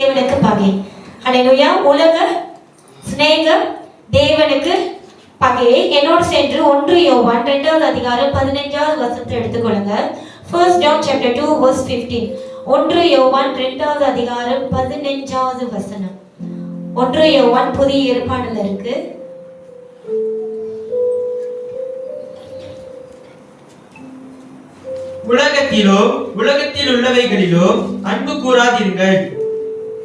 தேவனுக்கு பகை. ஹல்லேலூயா. உலக சிநேகம் தேவனுக்கு பகை. என்னோடு சென்று 1 யோவான் 2வது அதிகாரம் 15வது வசனத்தை எடுத்துக்கொள்ளுங்க. 1 John chapter 2 verse 15. 1 யோவான் 2வது அதிகாரம் 15வது வசனம். 1 யோவான் புதிய ஏற்பாடுல இருக்கு. உலகத்திலோ உலகத்தில் உள்ளவைகளிலோ அன்பு கூறாதீர்கள்.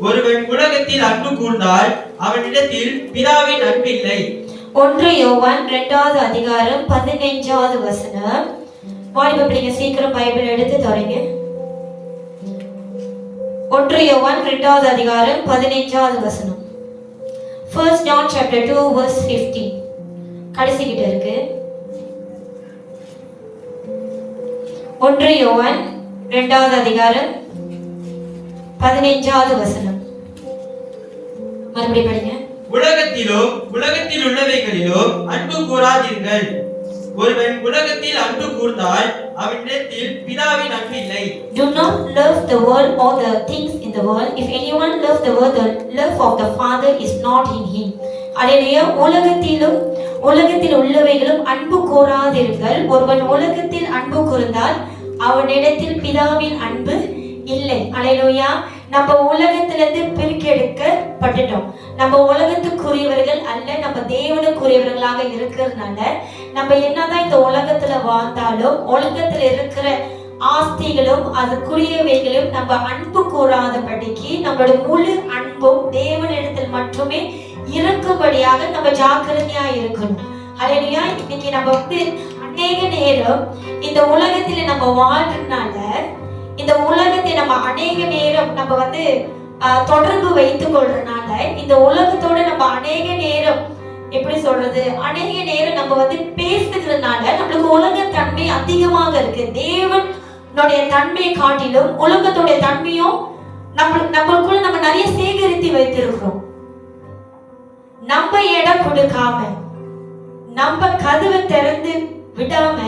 ஒருவன் உலகத்தில் அன்பு கூர்ந்தால் அவனிடத்தில் பிதாவின் அன்பு இல்லை. 1 யோவான் 2வது அதிகாரம் 15வது வசனம். வாலிப பிள்ளைங்க சீக்கிரம் பைபிள் எடுத்து தொடங்க. 1 யோவான் 2வது அதிகாரம் 15வது வசனம். 1 John chapter 2 verse 15. கடைசி கிட்ட இருக்கு. 1 யோவான் 2வது அதிகாரம் 15வது வசனம். மறுபடியும் படிங்க. உலகத்திலோ உலகத்தில் உள்ளவைகளிலோ அன்பு கூறாதீர்கள். ஒருவன் உலகத்தில் அன்பு கூர்ந்தால் அவனிடத்தில் பிதாவின் அன்பு இல்லை. Do not love the world or the things in the world. If anyone love the world, the love of the Father is not in him. அல்லேலூயா. உலகத்தில் உள்ளவைகளும் அன்பு கூறாதீர்கள். ஒருவன் உலகத்தில் அன்பு கூர்ந்தால் அவனிடத்தில் பிதாவின் அன்பு இல்லை. அல்லேலூயா. நம்ம உலகத்திலிருந்து பிரிக்கெடுக்கப்பட்டுட்டோம். நம்ம உலகத்துக்குரியவர்கள் அல்ல, நம்ம தேவனுக்குரியவர்களாக இருக்கிறதுனால நம்ம என்னதான் இந்த உலகத்துல வாழ்ந்தாலும் உலகத்துல இருக்கிற ஆஸ்திகளும் அதுக்குரியவைகளும் நம்ம அன்பு கூறாதபடிக்கு நம்மளோட முழு அன்பும் தேவனிடத்தில் மட்டுமே இருக்கும்படியாக நம்ம ஜாக்கிரதையா இருக்கணும். அல்லேலூயா. இன்னைக்கு நம்ம அநேக நேரம் இந்த உலகத்துல நம்ம வாழ்றதுனால இந்த உலகத்தை நம்ம அநேக நேரம் நம்ம தொடர்பு வைத்துக் கொள்றதுனால இந்த உலகத்தோட நம்ம அநேக நேரம் எப்படி சொல்றது, அநேக நேரம் நம்ம பேசுகிறதுனால நம்மளுக்கு உலக தன்மை அதிகமாக இருக்கு. தேவனுடைய தன்மையை காட்டிலும் உலகத்துடைய தன்மையும் நம்மளுக்குள்ள நம்ம நிறைய சேகரித்து வைத்திருக்கிறோம். நம்ம இடம் கொடுக்காம நம்ம கதவை திறந்து விடாம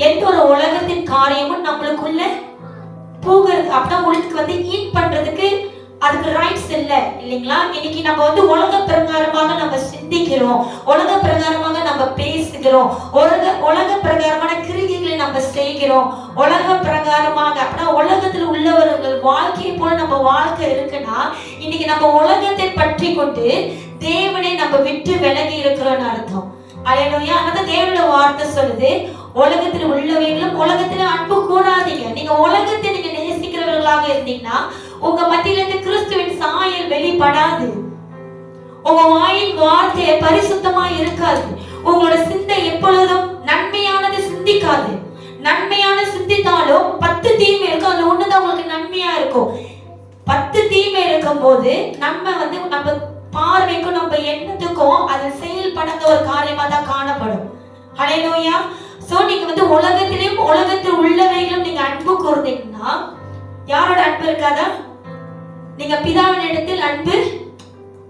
எந்த ஒரு உலகத்தின் காரியமும் நம்மளுக்குள்ள போகிறது. அப்படின்னா உங்களுக்கு ஈட் பண்றதுக்கு அதுக்கு ரைட்ஸ் இல்லை இல்லைங்களா? இன்னைக்கு நம்ம உலக பிரகாரமாக நம்ம சிந்திக்கிறோம், உலக பிரகாரமாக நம்ம பேசுகிறோம், உலக பிரகாரமான கிரிகைகளை நம்ம செய்கிறோம், உலக பிரகாரமாக அப்படின்னா உலகத்தில் உள்ளவர்கள் வாழ்க்கையை போல நம்ம வாழ்க்கை இருக்குன்னா இன்னைக்கு நம்ம உலகத்தை பற்றி கொண்டு தேவனை நம்ம விட்டு விலகி இருக்கிறோம்னு அர்த்தம். அல்லேலூயா. அதான் தேவனோட வார்த்தை சொல்லுது, உலகத்தில் உள்ளவைகளும் உலகத்துல அன்பு கூடாதீங்க. நீங்க உலகத்தை நீங்க நேசிக்கிறவர்களாக இருந்தீங்கன்னா உங்க மத்தியில இருந்து கிறிஸ்துவின் சாயல் வெளிப்படாது. உங்க வாயின் வார்த்தை பரிசுத்தமா இருக்காது. உங்களோட சிந்தை எப்பொழுதும் நன்மையானது சிந்திக்காது. நன்மையான சிந்தித்தாலும் 10 தீமை இருக்கும், அதுல ஒண்ணுதான் உங்களுக்கு நன்மையா இருக்கும். 10 தீமை இருக்கும் போது நம்ம பார்வைக்கும் நம்ம எண்ணத்துக்கும் அது செயல்படாத ஒரு காரியமா தான் காணப்படும். ஹல்லேலூயா. சோ நீங்க உலகத்திலும் உலகத்தில் உள்ளவைகளும் நீங்க அன்பு கூர்ந்தீங்கன்னா யாரோட அன்பு இருக்காதா? நீங்க பிதாவின் இடத்தில் அன்பு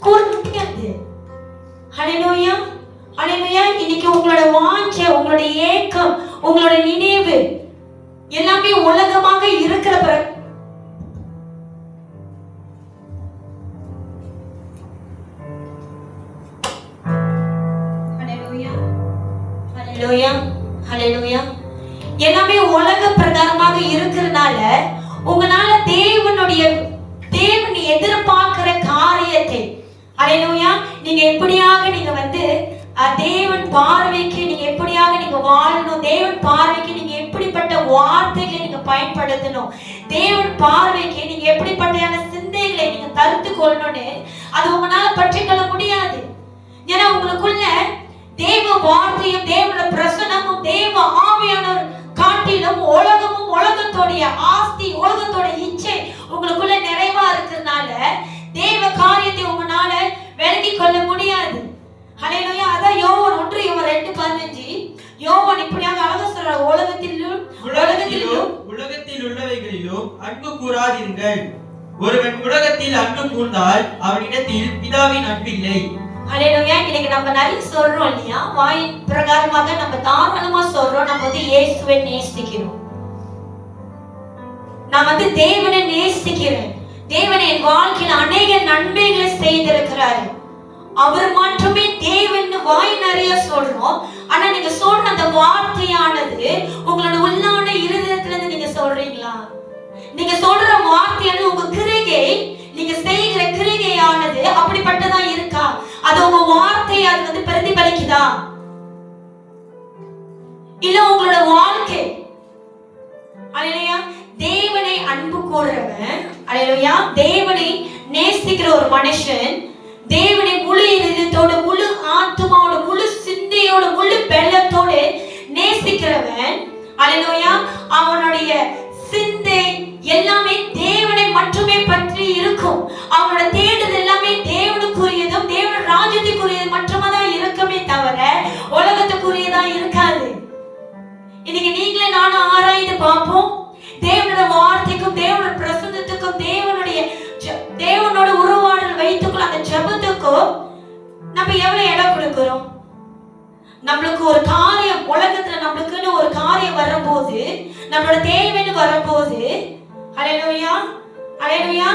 கூர்ந்து முடியாது. ஹல்லேலூயா. ஹல்லேலூயா. இன்னைக்கு உங்களோட வாஞ்சை, உங்களுடைய ஏக்கம், உங்களோட நினைவு எல்லாமே உலகமாக இருக்கிற எல்லாமே உலக பிரகாரமாக இருக்கிறதுனால உங்களால தேவன் எதிர்பார்க்கிற காரியத்தை அல்லேலூயா நீங்க எப்படியாக நீங்க தேவன் பார்வைக்கு நீங்க எப்படியாக நீங்க வாழணும், தேவன் பார்வைக்கு நீங்க எப்படிப்பட்ட வார்த்தைகளை நீங்க பயன்படுத்தணும், தேவன் பார்வைக்கு நீங்க எப்படிப்பட்ட சிந்தைகளை நீங்க தடுத்து கொள்ளணும்னு அது உங்களால பற்றிக்கொள்ள முடியாது. ஏன்னா உங்களுக்குள்ள தேவ வார்த்தையும் தேவனோட பிரசனமும் தேவ ஆவியானவர் காட்டிலும் உலகமும் உலகத்தோடைய ஆஸ்தி உலகத்தோட இச்சை உங்களுக்குள்ள நிறைவா இருக்கிறதுனால தேவ காரியத்தை உங்களால விலகி கொள்ள முடியாது. ஹல்லேலூயா. அதான் யோவான் 1 யோவான் 2:15 யோவான் இப்படியாக அழகா சொல்ற, உலகத்தில் உள்ளவைகளிலும் அன்பு கூறாதீர்கள். ஒருவன் உலகத்தில் அன்பு கூர்ந்தால் அவனிடத்தில் பிதாவின் அன்பு இல்லை. ஹல்லேலூயா. இன்னைக்கு நம்ம நிறைய சொல்றோம் இல்லையா, வாயின் பிரகாரமாக நம்ம தாராளமா சொல்றோம் நம்ம இயேசுவை நேசிக்கிறோம், நான் தேவனை நேசிக்கிறேன், தேவனை என் வாழ்க்கையில் நன்மைகளை செய்திருக்கிறாரு. அவர் மட்டுமே தேவன் வாய் நிறைய சொல்றோம். ஆனா நீங்க சொல்ற அந்த வார்த்தையானது உங்களோட உள்ளான இருதயத்துல இருந்து நீங்க சொல்றீங்களா? நீங்க சொல்ற வார்த்தையானது உங்க கிரிகை, நீங்க செய்கிற கிரிகையானது அப்படிப்பட்டதா இருக்கா? அது உங்க வார்த்தை அது வந்து பிரதிபலிக்குதா? இல்ல உங்களோட வாழ்க்கை அல்லேலூயா தேவனை அன்பு கூர்றவன், அல்லேலூயா தேவனை நேசிக்கிற ஒரு மனுஷன், தேவனை முழு இதயத்தோட, முழு ஆத்துமாவோட, முழு சிந்தையோட, முழு பலத்தோட நேசிக்கிறவன், அல்லேலூயா அவனுடைய சிந்தை எல்லாமே தேவனை மட்டுமே பற்றி இருக்கும். அவனோட தேடுதல் எல்லாமே தேவனுக்குரியதும் தேவன ராஜ்யத்துக்குரியது மட்டுமா தான் இருக்குமே தவிர உலகத்துக்குரியதா இருக்காது. இன்னைக்கு நீங்களே நானும் ஆராய்ந்து பார்ப்போம். தேவனோட வார்த்தைக்கும் தேவனோட பிரசன்னத்துக்கும் தேவனோட உருவாடல் வைத்துக்குள்ள அந்த ஜெபத்துக்கும் நம்ம எவ்வளவு இடம் கொடுக்கிறோம்? நம்மளுக்கு ஒரு காரியம் உலகத்துல நம்மளுக்குன்னு ஒரு காரியம் வரும்போது, நம்மளோட தேவைன்னு வரும்போது, அல்லேலூயா அல்லேலூயா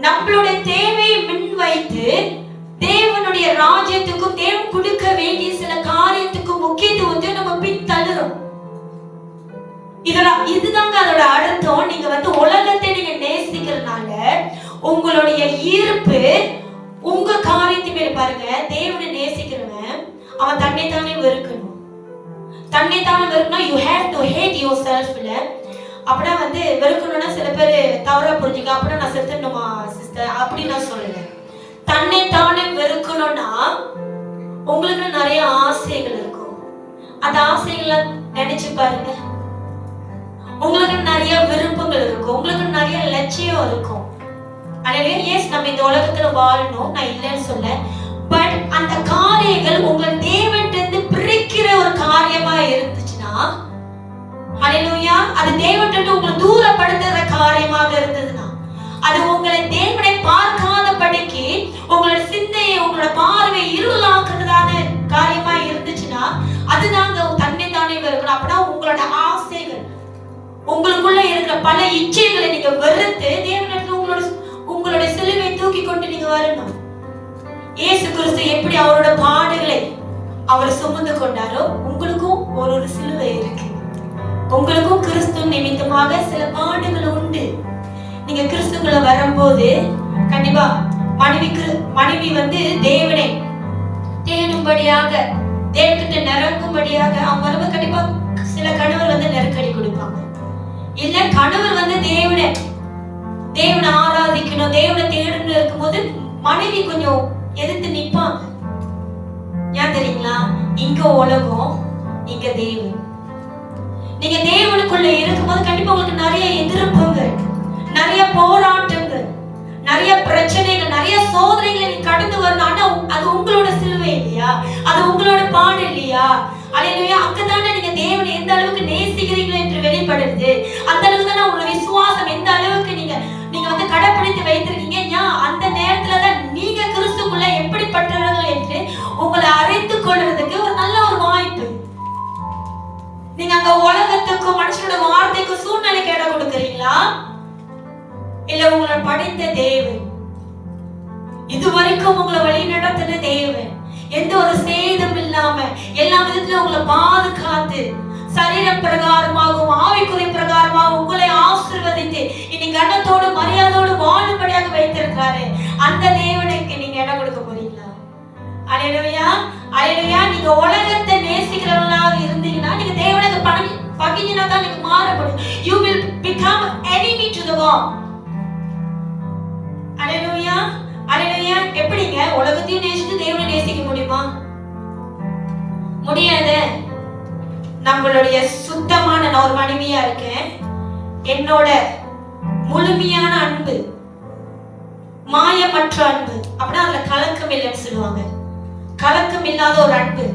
நம்மளுடைய தேவையை முன் வைத்து தேவனுடைய ராஜ்யத்துக்கும் தேவன் கொடுக்க வேண்டிய சில காரியத்துக்கும் முக்கியத்துவத்தை நம்ம பின் தள்ளுறோம். இதுதாங்க அதோட அர்த்தம். நீங்க வந்து உலகத்தை நீங்க நேசிக்கிறதுனால உங்களுடைய ஈர்ப்பு உங்க காரியத்தை மேல பாருங்க. தேவனை நேசிக்கிறவன் அவன் தன்னைத்தானே வெறுக்கணும். தன்னைத்தானே வெறுக்கணும். You have to hate yourself. இல்ல அப்படின்னா வந்து வெறுக்கணும்னா சில பேர் தவறா புரிஞ்சுக்க, அப்படின்னா நான் செத்துணுமா சிஸ்டர் அப்படி நான் சொல்லல. தன்னைத்தானே வெறுக்கணும்னா உங்களுக்கு நிறைய ஆசைகள் இருக்கும். அந்த ஆசைகளை நினைச்சு பாருங்க. உங்களுக்கு நிறைய விருப்பங்கள் இருக்கும், உங்களுக்கு நிறைய லட்சியம் இருக்கும். நம்ம இந்த உலகத்துல வாழணும், நான் இல்லைன்னு சொல்ல. பட் அந்த காரியங்கள் உங்களை தேவன்கிட்ட பிரிக்கிற ஒரு காரியமா இருந்துச்சுன்னா, ஹல்லேலூயா, அது தேவன்கிட்ட உங்களை தூரப்படுத்துற காரியமாக இருந்ததுன்னா, அது உங்களை தேவனை பார்க்காதபடிக்கு உங்களோட சிந்தையை உங்களோட பார்வை இருளாக்குறதான காரியமா இருந்துச்சுன்னா, அதுதாங்க தன்னைத்தானே வெறுக்கணும். அப்படின்னா உங்களோட ஆசைகள், உங்களுக்குள்ள இருக்கிற பல இச்சைகளை நீங்க வெறுத்து தேவனிடத்துல உங்களுடைய சிலுவை தூக்கி கொண்டு நீங்க வரணும். இயேசு கிறிஸ்து எப்படி அவரோட பாடுகளை அவர் சுமந்து கொண்டாரோ, உங்களுக்கும் ஒரு சிலுவை இருக்கு. உங்களுக்கும் கிறிஸ்து நிமித்தமாக சில பாடுகள் உண்டு. நீங்க கிறிஸ்துக்குள்ள வரும்போது கண்டிப்பா மனைவி வந்து தேவனை தேடும்படியாக, தேவகிட்ட நெருங்கும்படியாக அவங்க வரும்போது கண்டிப்பா சில கணவர் வந்து நெருக்கடி கொடுப்பாங்க. இல்ல கணவர் வந்து தேவனை ஆராதிக்கணும், தேவனை தேடணும் இருக்கும்போது மனைவி கொஞ்சம் எதிர்த்து நிப்பாங்க. ஏன் தெரியுங்களா? இங்க உலகம், இங்க தேவன். நீங்க தேவனுக்குள்ள இருக்கும்போது கண்டிப்பா உங்களுக்கு நிறைய எதிர்ப்புகள், நிறைய போராட்டங்கள், நிறைய பிரச்சனைகள், நிறைய சோதனைகளை நீங்க கடந்து வரணும். ஆனா அது உங்களோட சிலுவை இல்லையா? அது உங்களோட பாடு இல்லையா? அல்லேலூயா. அங்கதானே நீங்க தேவனை எந்த அளவுக்கு நேசிக்கிறீங்களோ என்று வெளிப்படுது. அந்த அளவுக்கு தான் உங்களோட விசுவாசம் எந்த அளவுக்கு நீங்க வந்து கடைபிடித்து வைத்திருக்கீங்க. அந்த நேரத்துலதான் நீங்க கிறிஸ்துக்குள்ள எப்படிப்பட்டவர்கள் என்று உங்களை அறிந்து கொள்றதுக்கு ஒரு நல்ல ஒரு வாய்ப்பு. நீங்க அங்க உலகத்துக்கும் மனுஷனோட வார்த்தைக்கும் சூழ்நிலைக்கு இடம் கொடுக்குறீங்களா? இல்ல உங்களை படைத்த தேவன், இதுவரைக்கும் உங்களை வழி நடத்தின தேவன், எந்த ஒரு சேதம் இல்லாம எல்லா விதத்திலும் உங்களை பாதுகாத்து சரீர பிரகாரமாகவும் ஆவிக்குரிய பிரகாரமாகவும் உங்களை ஆசீர்வதித்து இனி கனத்தோடு மரியாதையோடு வாழும்படியாக வைத்திருக்கிறாரு. அந்த தேவனுக்கு நீங்க இடம் கொடுக்க போறீங்களா? அல்லேலூயா அல்லேலூயா. நீங்க உலகத்தை நேசிக்கிறவர்களாக இருந்தீங்கன்னா, நீங்க தேவனுக்கு பகைஞனா தான் நீங்க மாற முடியும். You will become enemy to the God. அல்லேலூயா அல்லேலூயா. எப்படிங்க உலகத்தையும் நேசித்து தேவனை நேசிக்க முடியுமா? முடியாது. நம்மளுடைய சுத்தமான, நான் ஒரு மனைவியா இருக்கேன், என்னோட முழுமையான அன்பு, மாயமற்ற அன்பு, அப்படின்னா அதுல கலக்கம் இல்லைன்னு சொல்லுவாங்க. கலக்கம் இல்லாத ஒரு அன்பு,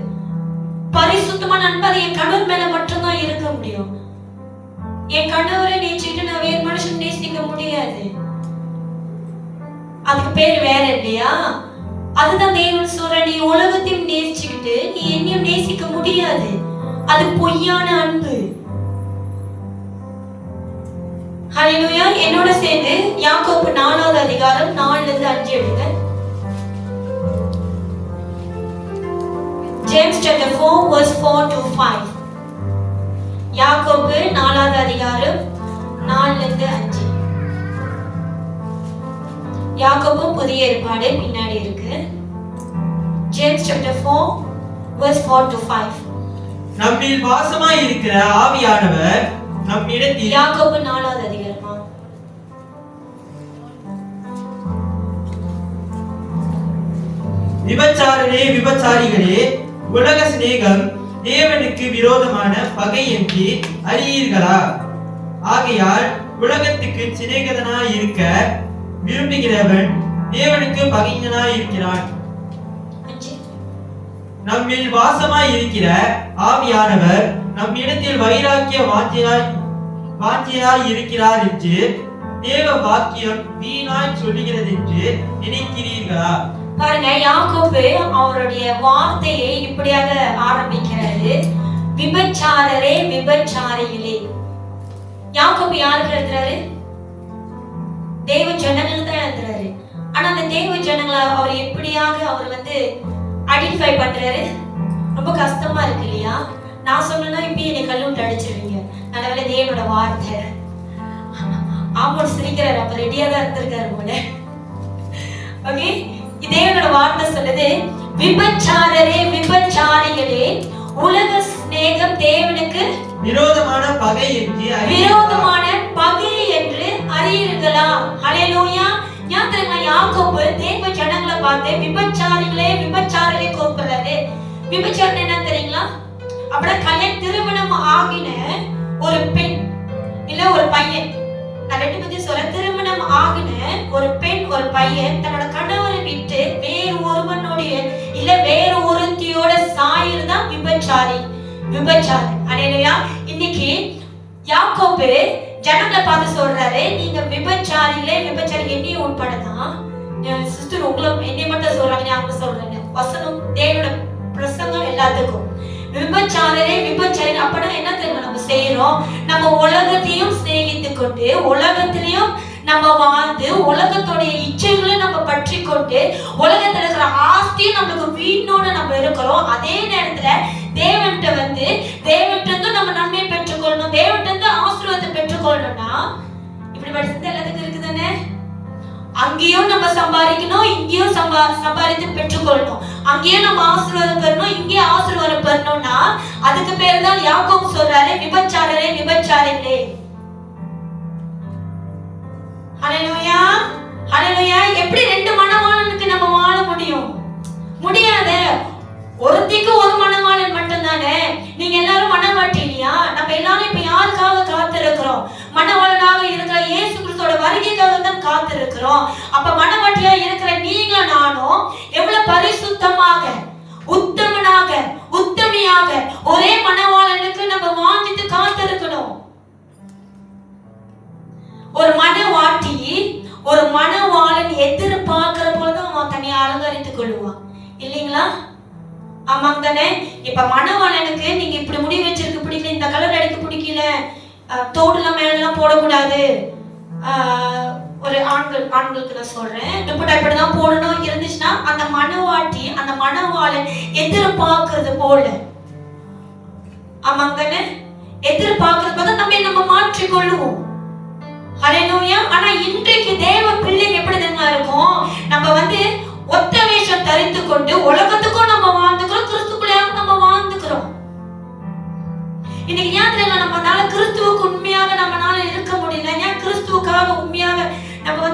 பரிசுத்தமான அன்பு, அது என் கணவர் மேல மட்டும்தான் இருக்க முடியும். என் கணவரை நேசிச்சுட்டு நான் வேறு மனுஷன் நேசிக்க முடியாது. அதுக்கு பேர் வேற இல்லையா? அதுதான் தேவன் சொல்ற, நீ உலகத்தையும் நேசிச்சுக்கிட்டு நீ என்னையும் நேசிக்க முடியாது. அது பொய்யான அன்பு. ஹல்லேலூயா. என்னோட சேர்ந்து யாக்கோபு 4வது அதிகாரம் 4 எடுங்க. James chapter 4 verse 4 to 5. யாக்கோபு 4வது அதிகாரம் 4 லிருந்து 5. யாக்கோபு புதிய ஏற்பாடு பின்னாடி இருக்கு. James chapter 4 verse 4 to 5. நம்மில் வாசமாய் இருக்கிற ஆவியானவர் நம்மிடத்தில். யாக்கோபு 4வது அதிகாரமா? விபச்சாரரே விபச்சாரிகளே, உலக சிநேகம் தேவனுக்கு விரோதமான பகை என்று அறியீர்களா? ஆகையால் உலகத்துக்கு சிநேகிதனாய் இருக்க விரும்புகிறவன் தேவனுக்கு பகைஞனாய் இருக்கிறான். நம்மில் வாசமாய் இருக்கிற ஆவியானவர் நம்மிடத்தில் வைராக்கிய வாஞ்சியாய் இருக்கிறார் என்று தேவ வாக்கியம் வீணாய் சொல்லுகிறது என்று நினைக்கிறீர்களா? பாருங்க, யாக்கோபு அவருடைய வார்த்தையை இப்படியாக ஆரம்பிக்கிறாரு. விபச்சாரரே விபச்சாரிகளே. யாக்கோபு யாருக்கு எழுதுறாரு? தேவ ஜனங்களுக்கு தான் எழுதுறாரு. ஆனா அந்த தேவ ஜனங்களை அவர் எப்படியாக அவர் ஐடென்டிஃபை பண்றாரு? ரொம்ப கஷ்டமா இருக்கு இல்லையா? நான் சொன்னா இப்ப என்னை கல்லூட்டு அடிச்சிருவீங்க. நல்லவேளை தேவனோட வார்த்தை. ஆமோன் சிரிக்கிறாரு, அப்ப ரெடியா தான் இருந்திருக்காரு போல. ஓகே, தேவனோட வார்த்தை சொல்லுது, விபச்சாரரே விபச்சாரிகளே, உலக சிநேகம் தேவனுக்கு விரோதமான பகை என்று அறியீர்களா? ஹல்லேலூயா. யாக்கோபு தேவ ஜனங்களை பார்த்து விபச்சாரிகளே விபச்சாரரே கூப்பிடுறாரு. விபச்சாரம் என்ன தெரியுங்களா? அப்படியே திருமணம் ஆகின ஒரு பெண் இல்ல ஒரு பையன், நான் ரெண்டு பத்தி சொல்ல. திருமணம் ஆகின ஒரு பெண் ஒரு பையன் தன்னோட கணவரை விட்டு வேறு ஒருவனுடைய இல்ல வேறு ஒருத்தியோட சாயல் தான் விபச்சாரி. ஹல்லேலூயா. இன்னைக்கு யாக்கோபு ஜனங்களை பார்த்து சொல்றாரு, நீங்க விபச்சாரிகளே விபச்சாரி, என்னையும் உட்படதான். சிஸ்டர் உங்களை என்னை மட்டும் சொல்றாங்க, அவங்க சொல்றாங்க. வசனம் தேவனோட பிரசங்கம் எல்லாத்துக்கும். விபச்சாரரே விபச்சாரி அப்படின்னா என்ன தெரியுமா நம்ம செய்யறோம்? நம்ம உலகத்தையும் சிநேகித்து கொண்டு உலகத்திலையும் நம்ம வாழ்ந்து உலகத்துடைய இச்சைகளை நம்ம பற்றி கொண்டு உலகத்துல இருக்கிற ஆஸ்தியும் நம்மளுக்கு வீணோட நம்ம இருக்கிறோம். அதே நேரத்துல தேவன்கிட்ட நம்ம நன்மையை பெற்றுக்கொள்ளணும், தேவன்கிட்ட ஆசீர்வாதத்தை பெற்றுக்கொள்ளணும்னா இப்படி படிச்சது எல்லாத்துக்கும் இருக்குதானே? அங்கேயும் நம்ம சம்பாதிக்கணும், இங்கேயும் சம்பாதித்து பெற்றுக்கொள்ளணும். அங்கேயும் நம்ம ஆசீர்வாதம் பெறணும், இங்கேயும் ஆசீர்வாதம் பெறணும்னா அதுக்கு பேர் தான் யாக்கோபு சொல்றாரு, விபச்சாரரே விபச்சாரிகளே. ஹல்லேலூயா, ஹல்லேலூயா. எப்படி ரெண்டு மணவாளனுக்கு நம்ம வாழ முடியும்? முடியாது. ஒருத்திக்கு ஒரு மணவாளன் மட்டும்தானே. நீங்க எல்லாரும் மணவாட்டி இல்லையா? நம்ம எல்லாரும் இப்ப யாருக்காக காத்திருக்கிறோம்? மணவாளனாக இருக்கிற இயேசு கிறிஸ்துவோட வருகைக்காக தான் காத்திருக்கிறோம். அப்ப மணவாட்டியா இருக்கிற நீங்க நானும் எவ்வளவு பரிசுத்தமாக உத்தமனாக உத்தமியாக ஒரே மணவாளனுக்கு நம்ம வாஞ்சித்து காத்திருக்கணும். ஒரு மணவாட்டி ஒரு மணவாளன் எதிர்பார்க்கிற போலதான் அவன் தனியா அலங்கரித்துக் கொள்ளுவான் இல்லைங்களா? ஆமாங்க தானே? இப்ப மணவாளனுக்கு நீங்க இப்படி முடி வச்சிருக்கு பிடிக்கல, இந்த கலர் அடிக்க பிடிக்கல, தோடுலாம் மேலாம் போடக்கூடாது. ஒரு ஆண்களுக்கு நான் சொல்றேன், துப்பட்டா இப்படிதான் போடணும் இருந்துச்சுன்னா அந்த மணவாட்டி அந்த மணவாளன் எதிர்பார்க்கறது போல. ஆமாங்க தானே? எதிர்பார்க்கறது போல நம்ம மாற்றிக்கொள்ளுவோம். ஹல்லேலூயா. ஆனா இன்றைக்கு தேவ பிள்ளைங்க எப்படி தெரியுமா இருக்கும்? நம்ம ஒத்த வேஷம் தரித்து கொண்டு உலகத்துக்கும் நம்ம வாழ்ந்துக்கிறோம், கிறிஸ்துக்குள்ளாக நம்ம வாழ்ந்துக்கிறோம். இன்னைக்கு ஞாபகம் நம்மளால கிறிஸ்துவுக்கு உண்மையாக நம்மளால இருக்க முடியல. ஏன் கிறிஸ்துவுக்காக உண்மையாக நம்ம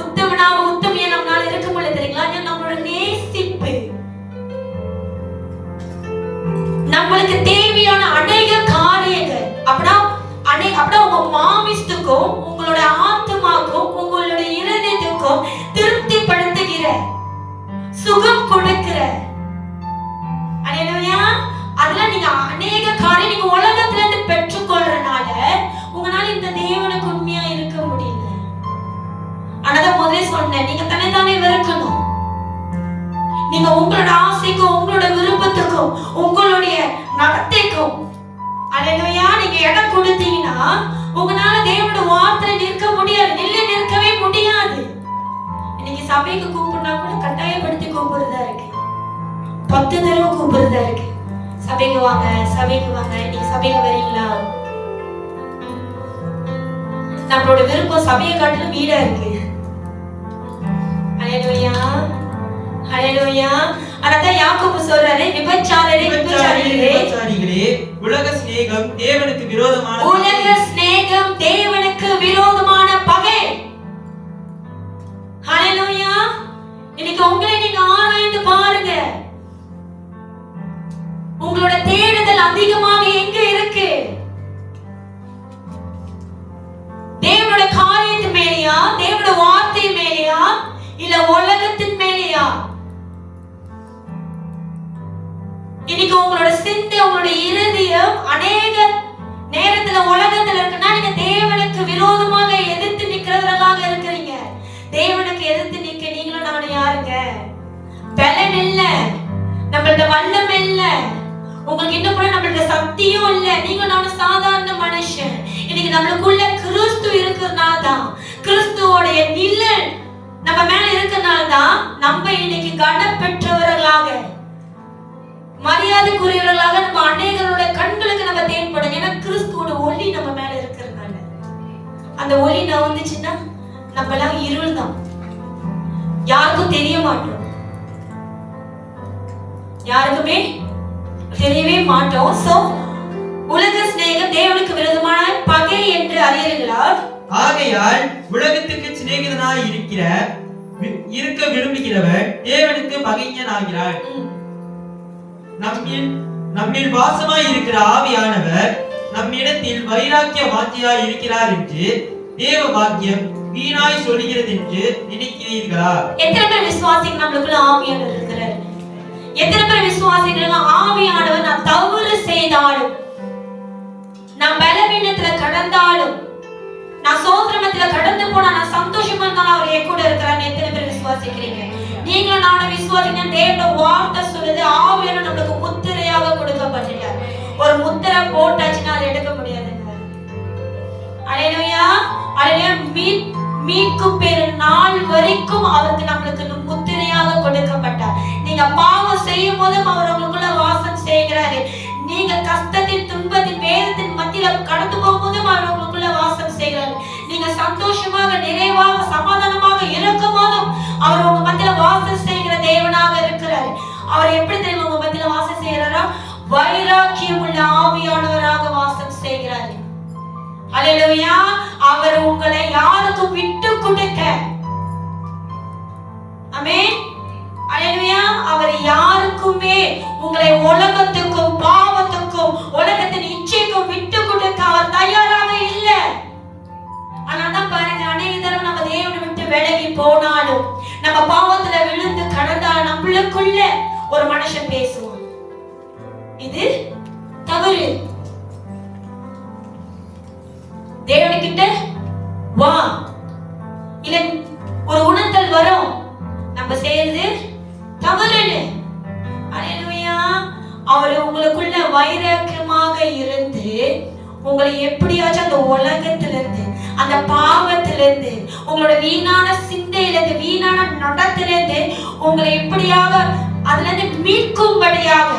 உத்தமனாக உத்தமியா நம்மளால இருக்க முடியல தெரியுங்களா? நம்மளோட நேசிப்பு, நம்மளுக்கு தேவையான அநேக காரியங்கள் அப்படின்னா உங்க மாமிசத்துக்கும் உங்களோட ஆத்மாக்கும் உங்களோட இருதயத்துக்கும் திருப்திப்படுத்துகிற சுகம் கொடுக்கிற அதெல்லாம் நீங்க அநேக காரியம் நீங்க உலகத்துல இருந்து பெற்றுக்கொள்றதுனால உங்களால இந்த தேவனுக்கு உண்மையா இருக்க முடியல. ஆனாதான் முதலே சொன்னேன், நீங்க தன்னைத்தானே வெறுக்கணும். நீங்க உங்களோட ஆசைக்கும் உங்களோட விருப்பத்துக்கும் உங்களுடைய நடத்தைக்கும் அல்லேலூயா நீங்க இடம் கொடுத்தீங்கன்னா உங்களால தேவனோட வார்த்தையில நிற்க முடியாது, நிற்கவே முடியாது. இன்னைக்கு சபைக்கு கூப்பிடுனா கூட கட்டாயப்படுத்தி கூப்பிடுறதா இருக்கு. 10 தடவை கூப்பிடுறதா இருக்கு. சபைக்கு வாங்க, சபைக்கு வாங்க, இன்னைக்கு சபைக்கு வரீங்களா? நம்மளோட விருப்பம் சபையை காட்டிலும் வீடா இருக்கு. ஹல்லேலூயா, ஹல்லேலூயா. அதான் யாக்கோபு சொல்றாரு, விபச்சாரிகளே, உலக சிநேகம் தேவனுக்கு விரோதமான பகை. ஹல்லேலூயா. இன்னைக்கு உங்களை நீங்க ஆராய்ந்து பாருங்க. உங்களோட தேடுதல் அதிகமாக எங்க இருக்கு? தேவனோட காரியத்தின் மேலையா, தேவனோட வார்த்தை மேலையா, இல்ல உலகத்தின் மேலையா? இன்னைக்கு உங்களோட சிந்தை, உங்களோட இருதயம் அநேக நேரத்துல உலகத்துல இருக்குன்னா நீங்க தேவனுக்கு விரோதமாக எதிர்த்து நிக்கிறவர்களாக இருக்கிறீங்க. தேவனுக்கு எதிர்த்து நிக்க நீங்களும் நானும் யாருங்க? பலன் இல்ல, நம்மள்ட்ட வல்லம் இல்ல, உங்களுக்கு இன்னும் கூட நம்மள்ட்ட சக்தியும் இல்ல. நீங்க நானும் சாதாரண மனுஷன். இன்னைக்கு நம்மளுக்குள்ள கிறிஸ்து இருக்கிறனால்தான், கிறிஸ்துவோடைய நிழல் நம்ம மேல இருக்கிறனால்தான் நம்ம இன்னைக்கு கனம் பெற்றவர்களாக, மரியாதைக்குரியவர்களாக நம்ம அநேகரோட கண்களுக்கு நம்ம தேன்படும். ஏன்னா கிறிஸ்துவோட ஒளி நம்ம மேல இருக்கிறதுனால. அந்த ஒளி வந்துச்சுன்னா நம்ம எல்லாம் இருள் தான், யாருக்கும் தெரிய மாட்டோம், யாருக்குமே தெரியவே மாட்டோம். சோ உலக சிநேகம் தேவனுக்கு விரோதமான பகை என்று அறியீர்களா? ஆகையால் உலகத்துக்கு சிநேகிதனாய் இருக்க விரும்புகிறவர் தேவனுக்கு பகைஞன் ஆகிறார். நம்மில் வாசமாய் இருக்கிற ஆவியானவர் நம்மிடத்தில் வைராக்கிய வாஞ்சியாய் இருக்கிறார் என்று தேவ வாக்கியம் வீணாய் சொல்கிறது என்று நினைக்கிறீர்களா? எத்தனை பேர் விசுவாசிகள் நம்மளுக்குள்ள ஆவியானவர் இருக்கிறார்? எத்தனை பேர் விசுவாசிகள் ஆவியானவர் நான் தவறு செய்தாலும், நான் பலவீனத்துல கடந்தாலும், நான் சோதரமத்துல கடந்து போனா, நான் சந்தோஷமா இருந்தாலும் அவர் என் கூட இருக்கிறார்? எத்தனை பேர் விசுவாசிக்கிறீங்க? நீங்களும் நானும் விசுவாசிக்கிறேன். தேவனோட வார்த்தை சொல்லுது, ஆவியானவர் நம்மளுக்கு முத்திரையாக கொடுக்கப்பட்டிருக்கார். ஒரு முத்திரை போட்டாச்சுன்னா அதை எடுக்க முடியாதுங்க. அல்லேலூயா, அல்லேலூயா. மீட்கும் பெரு நாள் வரைக்கும் அவருக்கு நம்மளுக்கு முத்திரையாக கொடுக்கப்பட்டார். நீங்க பாவம் செய்யும் போதும் அவர் உங்களுக்குள்ள வாசம் செய்கிறாரு. நீங்க கஷ்டத்தின், துன்பத்தின், வேதத்தின் மத்தியில கடந்து போகும்போதும் அவர் உங்களுக்குள்ள வாசம் செய்கிறாரு. நீங்க சந்தோஷமாக, நிறைவாக, சமாதானமாக இருக்கும் போதும் அவர் உங்க மத்தியில வாசம் செய்கிற தேவனாக இருக்கிறார். அவர் எப்படி தெரியும் உங்க மத்தியில வாசம் செய்கிறாரா? வைராக்கியம் உள்ள ஆவியானவராக வாசம் செய்கிறார். அல்லேலூயா. அவர் உங்களை யாருக்கும் விட்டு கொடுக்க, ஆமென், அல்லேலூயா, அவர் யாருக்குமே உங்களை உலகத்துக்கும், பாவத்துக்கும், உலகத்தின் இச்சைக்கும் விட்டு கொடுக்க அவர் தயாராக இல்லை. ஆனாதான் பாருங்க, அநேக தடவை நம்ம தேவனை விட்டு விலகி போனாலும், நம்ம பாவத்துல விழுந்து கடந்தால் நம்மளுக்குள்ள ஒரு மனுஷன் பேசுவான், இது தவறு, தேவனுக்கிட்ட வா. இல்ல ஒரு உணர்தல் வரும், நம்ம செய்யறது தவறுன்னு. அல்லேலூயா. அவர் உங்களுக்குள்ள வைராக்கியமாக இருந்து உங்களை எப்படியாச்சும் அந்த உலகத்திலிருந்து, அந்த பாவத்திலிருந்து, உங்களோட வீணான சிந்தையிலிருந்து, வீணான நடத்திலிருந்து உங்களை எப்படியாக அதுல இருந்து மீட்கும்படியாக,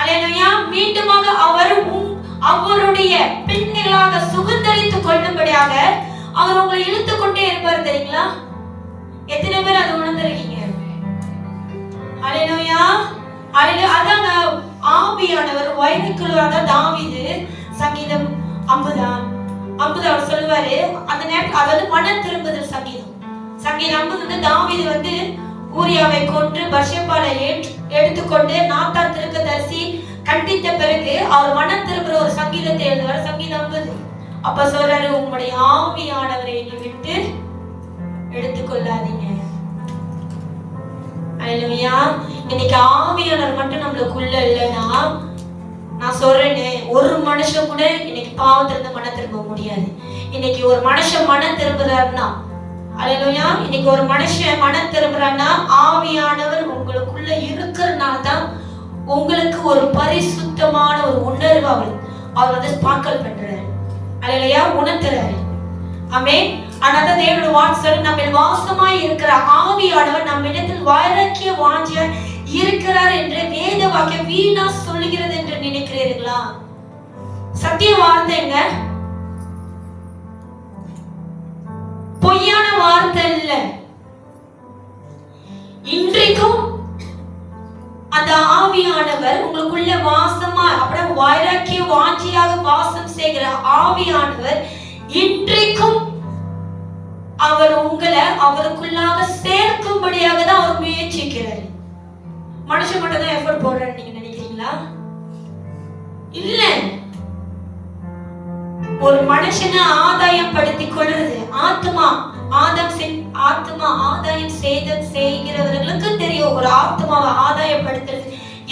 அல்லேலூயா, மீண்டுமாக அவருடைய பிள்ளைகளாக சுகந்தரித்துக் கொள்ளும்படியாக அவர் உங்களை இழுத்து கொண்டே இருப்பார். தெரியுங்களா? எத்தனை பேர் அதை உணர்ந்திருக்கீங்க? அல்லேலூயா, அல்லேலூயா. அதாங்க ஆவியானவர் வைராக்கியமாக. தாவீது சங்கீதம் 50 அவர் சொல்லுவாரு, அந்த நேரத்துல, அதாவது மன திரும்புதல் சங்கீதம் 50 தாவீது ஊரியாவை கொன்று பர்ஷபாலை எடுத்துக்கொண்டு நாத்தான் தீர்க்கதரிசி கண்டித்த பிறகு அவர் மனம் திரும்புற ஒரு சங்கீதத்தை எழுதுவார். சங்கீதம் 50. அப்ப சொல்றாரு, உங்களுடைய ஆவியானவரை என்னை விட்டு எடுத்துக்கொள்ளாதீங்க. அல்லேலூயா. இன்னைக்கு ஆவியானவர் மட்டும் நம்மளுக்குள்ள இல்லைன்னா, நான் சொல்றேனே, ஒரு மனுஷன் கூட இன்னைக்கு பாவத்திலிருந்து மனம் திரும்ப முடியாது. இன்னைக்கு ஒரு மனுஷன் மனம் திரும்புறாருன்னா, அல்லேலூயா, இன்னைக்கு ஒரு மனுஷன் மனம் திரும்புறான்னா ஆவியானவர் உங்களுக்குள்ள இருக்கிறனால தான் உங்களுக்கு ஒரு பரிசுத்தமான ஒரு உணர்வு அவர் ஸ்பார்க்கல் பண்றாரு. அல்லேலூயா, உணர்த்துறாரு. ஆமென். ஆனால தேவனுடைய வார்த்தை சொல்லு, நம்ம வாசமாய் இருக்கிற ஆவியானவர் நம்மிடத்தில் வைராக்கிய வாஞ்சியா இருக்கிறார் என்று வேத வாக்கியம் வீணா சொல்லுகிறது என்று நினைக்கிறீர்களா? சத்திய வார்த்தைங்க, பொய்யான வார்த்தை இல்ல. இன்றைக்கும் அந்த ஆவியானவர் உங்களுக்குள்ள வாசமா அப்படியே வைராக்கிய வாஞ்சியாக வாசம் செய்கிற ஆவியானவர் இன்றைக்கும் அவர் உங்களை அவருக்குள்ளாக சேர்க்கும்படியாக தான் அவர் முயற்சிக்கிறார். மனுஷன் மட்டும் தான் எஃபர்ட் போடுறாரு நீங்க நினைக்கிறீங்களா? இல்ல. ஒரு மனுஷனை ஆதாயம் படுத்திக் கொள்றது, ஆத்மா ஆதாயம் செய்கிறவர்களுக்கு தெரியும் ஒரு ஆத்மாவை ஆதாயப்படுத்துறது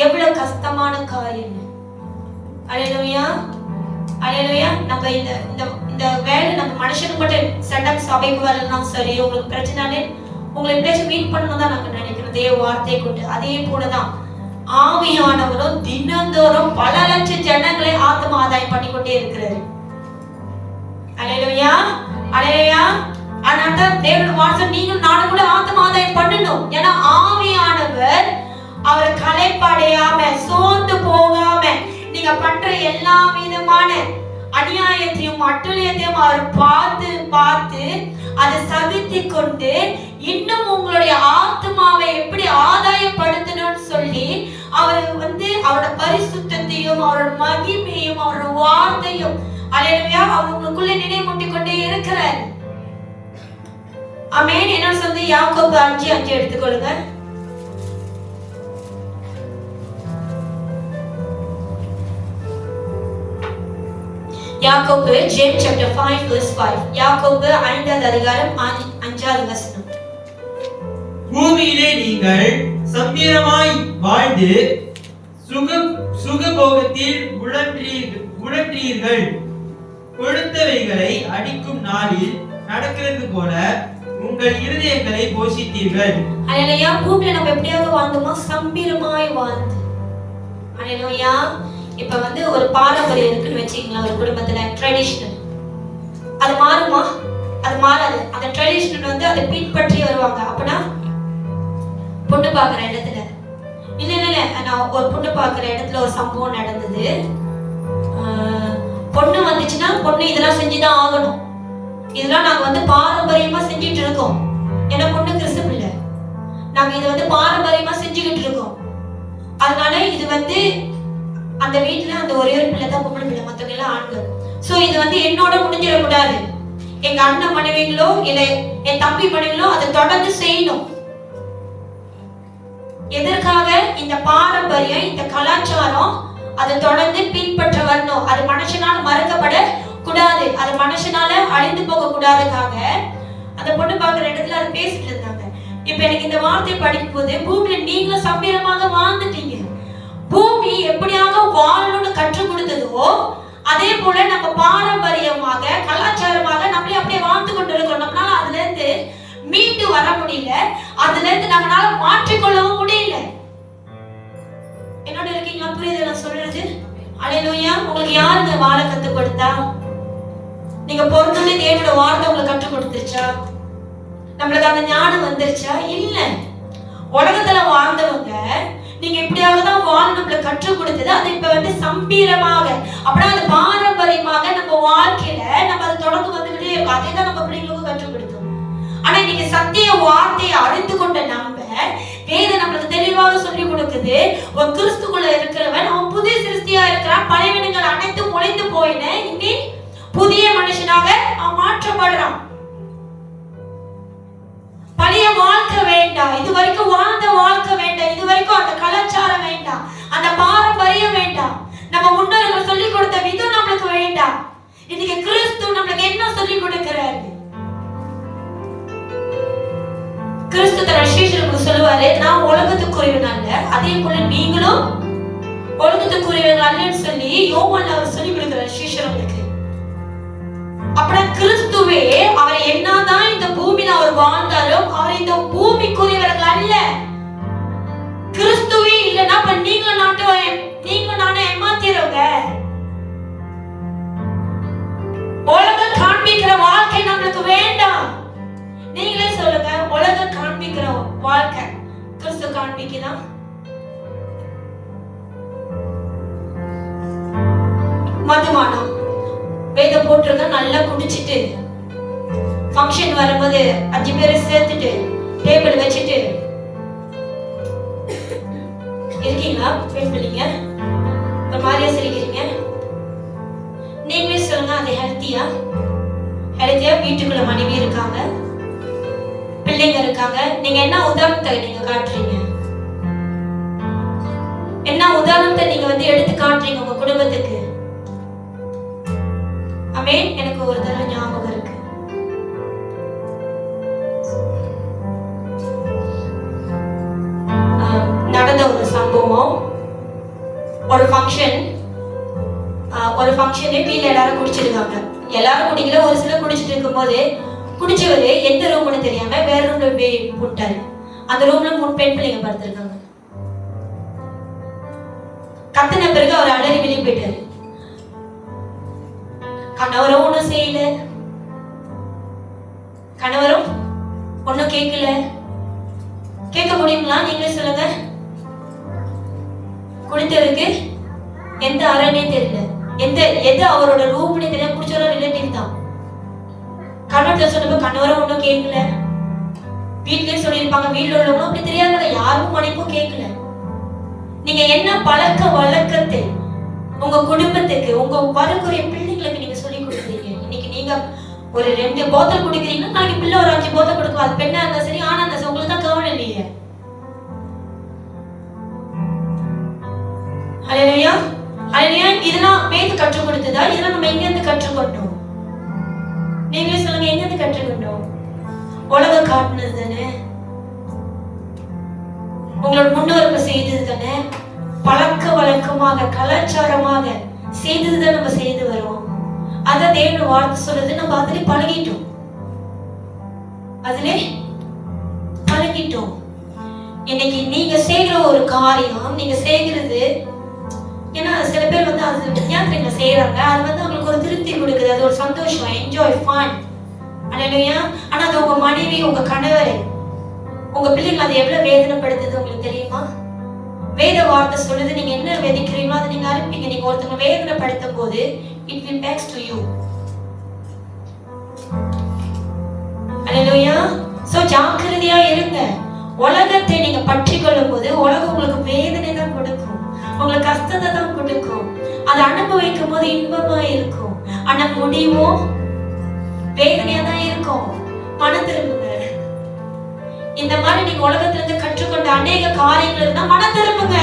எவ்வளவு கஷ்டமான காரியம். அல்லேலூயா, அல்லேலூயா. நம்ம இந்த வேலை நம்ம மனுஷனுக்கு மட்டும் செட்டப் சபைக்கு வரலாம் சரி, உங்களுக்கு பிரச்சனை உங்களை எப்படியாச்சும் மீட் பண்ணணும் தான் நாங்க நினைக்கிறோம் தேவ வார்த்தையை கொண்டு. அதே போலதான் ஆவியானவரும் தினந்தோறும் பல லட்சம் ஜனங்களை ஆத்மா ஆதாயம் பண்ணிக்கொண்டே இருக்கிறாரு. அல்லேலூயா, அல்லேலூயா. அதனால தேவனுடைய வார்த்தை நீங்களும் நானும் கூட ஆத்மா ஆதாயம் பண்ணணும். ஏன்னா ஆவியானவர் அவர் களைப்படையாம சோர்ந்து போகாம நீங்க பண்ற எல்லா விதமான அநியாயத்தையும் அட்டுழியத்தையும் அவர் பார்த்து பார்த்து அதை சகித்து கொண்டு இன்னும் உங்களுடைய ஆத்மாவை எப்படி ஆதாயப்படுத்தணும்னு சொல்லி அவர் அவரோட பரிசுத்தத்தையும் அவரோட மகிமையும் அவரோட வார்த்தையும் அல்லேலூயா அவர் உங்களுக்குள்ள நினைவூட்டி கொண்டே இருக்கிறார். ஆமென். என்ன சொல்லி யாக்கோபு 5:5 எடுத்துக்கொள்ளுங்க. யாக்கோபு James chapter 5 verse 5. யாக்கோபு 5வது அதிகாரம் 5வது வசனம். பூமியிலே நீங்கள் சம்பீரமாய் வாழ்ந்து சுகபோகத்தில் உழன்றீர்கள். கொடுத்தவைகளை அடிக்கும் நாளில் நடக்கிறது போல உங்கள் இருதயங்களை போஷித்தீர்கள். அல்லேலூயா. பூமியில நம்ம எப்படியாக வாழ்ந்தோமோ சம்பீரமாய் வாழ்ந்து. அல்லேலூயா. இப்ப ஒரு பாரம்பரியம் இருக்குன்னு வச்சுக்கீங்களா, ஒரு குடும்பத்துல ட்ரெடிஷனல், அது மாறுமா? அது மாறாது. அந்த ட்ரெடிஷனல் அதை பின்பற்றி வருவாங்க. அப்பனா பொண்ணு பாக்குற இடத்துல இல்ல நான் ஒரு பொண்ணு பாக்குற இடத்துல ஒரு சம்பவம் நடந்தது. பொண்ணு வந்துச்சுன்னா பொண்ணு இதெல்லாம் செஞ்சுதான் ஆகணும். இதெல்லாம் நாங்க பாரம்பரியமா செஞ்சுட்டு இருக்கோம். ஏன்னா பொண்ணு கிறிஸ்து பிள்ளை, நாங்க இது பாரம்பரியமா செஞ்சுக்கிட்டு இருக்கோம். அதனால இது அந்த வீட்டுல அந்த ஒரே ஒரு பிள்ளை தான் பொம்பளை பிள்ளை, மத்தவங்க எல்லாம் ஆண்கள். சோ இது என்னோட முடிஞ்சிடக்கூடாது. எங்க அண்ணன் மனைவிகளோ இல்ல என் தம்பி மனைவிகளோ அதை தொடர்ந்து செய்யணும். எதற்காக? இந்த பாரம்பரியம், இந்த கலாச்சாரம் அதை தொடர்ந்து பின்பற்ற வரணும். அது மனுஷனால் மறக்கப்பட கூடாது, அது மனுஷனால அழிந்து போக கூடாதுக்காக அந்த பொண்ணு பாக்குற இடத்துல அதை பேசிட்டு இருந்தாங்க. இப்ப எனக்கு இந்த வார்த்தை படிக்கும் போது பூமியில நீங்களும் சம்பீரமாக வாழ்ந்துட்டீங்க. பூமி எப்படியாக வாழணும்னு கற்றுக் கொடுத்ததோ அதே போல நம்ம பாரம்பரியமாக கலாச்சாரமாக நம்மளே அப்படியே வாழ்ந்து கொண்டு இருக்கிறோம். நம்மளால அதுல இருந்து மீண்டு வர முடியல, அதுல இருந்து நம்மளால மாற்றிக்கொள்ளவும் முடியல. என்னோட இருக்கீங்களா? புரியுது நான் சொல்றது? அல்லேலூயா. உங்களுக்கு யாருங்க வாழ கத்து கொடுத்தா? நீங்க பொறுத்தவரை தேவனோட வார்த்தை உங்களுக்கு கற்றுக் கொடுத்துருச்சா? நம்மளுக்கு அந்த ஞானம் வந்துருச்சா? இல்ல. உலகத்துல வாழ்ந்தவங்க நீங்க இப்படியாக தான் வாழ நம்மளுக்கு கற்றுக் கொடுத்தது. அது இப்ப சம்பீரமாக அப்படின்னா அது பாரம்பரியமாக நம்ம வாழ்க்கையில நம்ம அதை தொடர்ந்து வந்துகிட்டே இருக்கும். அதே தான் நம்ம பிள்ளைங்களுக்கு கற்றுக் கொடுத்தோம். ஆனா நீங்க சத்திய வார்த்தையை அறிந்து கொண்ட நம்ம வேதம் நம்மளுக்கு தெளிவாக சொல்லி கொடுக்குது, ஒரு கிறிஸ்துக்குள்ள இருக்கிறவன் அவன் புதிய சிருஷ்டியா இருக்கிறான், பழையவைகள் அனைத்தும் ஒழிந்து போயின, இனி புதிய மனுஷனாக அவன் மாற்றப்படுறான். பழைய வாழ்க்கை வேண்டாம், இது வரைக்கும் வாழ்ந்த வாழ்க்கை வேண்டாம், இது வரைக்கும் அந்த கலாச்சாரம் வேண்டாம், அந்த பாரம்பரியம் வேண்டாம், நம்ம முன்னோர்கள் சொல்லி கொடுத்த விதம் நம்மளுக்கு வேண்டாம். இன்னைக்கு கிறிஸ்து நம்மளுக்கு என்ன சொல்லி கொடுக்கிறாரு? கிறிஸ்து தன் சீஷர்களுக்கு சொல்லுவாரு, நான் உலகத்துக்குரியவன் அல்ல, அதே போல நீங்களும் உலகத்துக்குரியவர்கள் அல்லன்னு சொல்லி யோவான்ல அவர் சொல்லி கொடுக்கிறார் சீஷர்களுக்கு. அப்படின்னா கிறிஸ்துவே அவர் என்னதான் இந்த பூமியில அவர் வாழ்ந்தாலும் அவர் இந்த பூமிக்குரியவர்கள் அல்ல. கிறிஸ்துவே இல்லைன்னா அப்ப நீங்க நானும் ஏமாத்திரவங்க. உலகம் காண்பிக்கிற வாழ்க்கை நம்மளுக்கு காண்பிக்கிற வாழ்க்கை கிறிஸ்து காண்பிக்குதான். மதுபானம் வேத போட்டிருக்க, நல்லா குடிச்சிட்டு ஃபங்க்ஷன் வரும்போது 5 பேரை சேர்த்துட்டு டேபிள் வச்சுட்டு இருக்கீங்களா? பெண் பிள்ளைங்க ஒரு மாதிரியா சிரிக்கிறீங்க. நீங்களே சொல்லுங்க, அது ஹெல்த்தியா? ஹெல்த்தியா? வீட்டுக்குள்ள மனைவி இருக்காங்க, பிள்ளைங்க இருக்காங்க. நீங்க என்ன உதாரணத்தை நீங்க காட்டுறீங்க? என்ன உதாரணத்தை நீங்க எடுத்து காட்டுறீங்க உங்க குடும்பத்துக்கு? ஆமென். எனக்கு ஒரு தடவை ஞாபகம் இருக்கு. நடந்த ஒரு சம்பவம். ஒரு ஃபங்க்ஷன் வீட்டுல எல்லாரும் குடிச்சிருக்காங்க. எல்லாரும் குடிக்கல, ஒரு சிலர் குடிச்சிட்டு இருக்கும் போது குடிச்சவரு எந்த ரூம்னு தெரியாம வேற ரூம்ல போய் போட்டாரு. அந்த ரூம்ல 3 பெண் பிள்ளைங்க படுத்திருக்காங்க. கத்தின பிறகு அவர் அலறி வெளியே போயிட்டாரு. கணவரும் ஒண்ணும் செய்யல, கணவரும் ஒண்ணும் கேட்கல. கேட்க முடியுங்களா? நீங்களே சொல்லுங்க. குடித்தவருக்கு எந்த அரணே தெரியல, எது அவரோட ரூம்னே தெரியல. குடிச்சவரோட ரிலேட்டிவ் தான். கணவர்கிட்ட சொன்னப்ப கணவரும் ஒண்ணும் கேட்கல. வீட்லயே சொல்லியிருப்பாங்க, வீட்டுல உள்ளவங்களும் அப்படி தெரியாத, யாரும் மனைப்பும் கேட்கல. நீங்க என்ன பழக்க வழக்கத்தை உங்க குடும்பத்துக்கு, உங்க வரக்கூடிய பிள்ளைங்களுக்கு நீங்க சொல்லி கொடுக்குறீங்க? இன்னைக்கு நீங்க ஒரு 2 போத்தல் குடிக்கிறீங்கன்னா நாளைக்கு பிள்ளை ஒரு 5 போத்தல் கொடுக்கும். அது பெண்ணா இருந்தா சரி, ஆனா இருந்தா சரி, உங்களுக்கு தான் கவனம் இல்லையே. ஹல்லேலூயா, ஹல்லேலூயா. இதெல்லாம் வேத கற்றுக் கொடுத்ததா? இதெல்லாம் நம்ம எங்க இருந்து கற்றுக்கொண்டோம்? நீங்களே சொல்லுங்க, எங்க இருந்து கற்றுக்கொண்டோம்? உலகம் காட்டுனது தானே, உங்களோட முன்னோர்கள் செய்தது தானே, பழக்க வழக்கமாக கலாச்சாரமாக செய்ததுதான் நம்ம செய்து வருவோம். அத தேவன் வார்த்தை சொல்றது, நம்ம அதிலே பழகிட்டோம். இன்னைக்கு நீங்க செய்கிற ஒரு காரியம், நீங்க செய்கிறது, ஏன்னா சில பேர் அது விஞ்ஞானத்தை செய்யறாங்க, அது அவங்களுக்கு ஒரு திருப்தி கொடுக்குது, அது ஒரு சந்தோஷம், என்ஜாய், ஃபன். அல்லேலூயா. ஆனா அது உங்க மனைவி, உங்க கணவர், உங்க பிள்ளைங்க அது எவ்வளவு வேதனைப்படுத்துது உங்களுக்கு தெரியுமா? வேத வார்த்தை சொல்லுது, நீங்க என்ன விதைக்கிறீங்களோ அதை நீங்க அறுப்பீங்க. நீங்க ஒருத்தவங்க வேதனைப்படுத்தும் போது it will back to you. Hallelujah. So ஜாக்கிரதையா இருங்க. உலகத்தை நீங்க பற்றி கொள்ளும் போது உலகம் உங்களுக்கு வேதனை தான் கொடுக்கும், உங்களுக்கு கஷ்டத்தை தான் கொடுக்கும். அதை அனுபவிக்கும் போது இன்பமா இருக்கும், ஆனா முடிவும் வேதனையா தான் இருக்கும். மனம் திரும்புங்க. இந்த மாதிரி நீங்க உலகத்துல இருந்து கற்றுக்கொண்ட அநேக காரியங்கள் இருந்தா மனம் திரும்புங்க.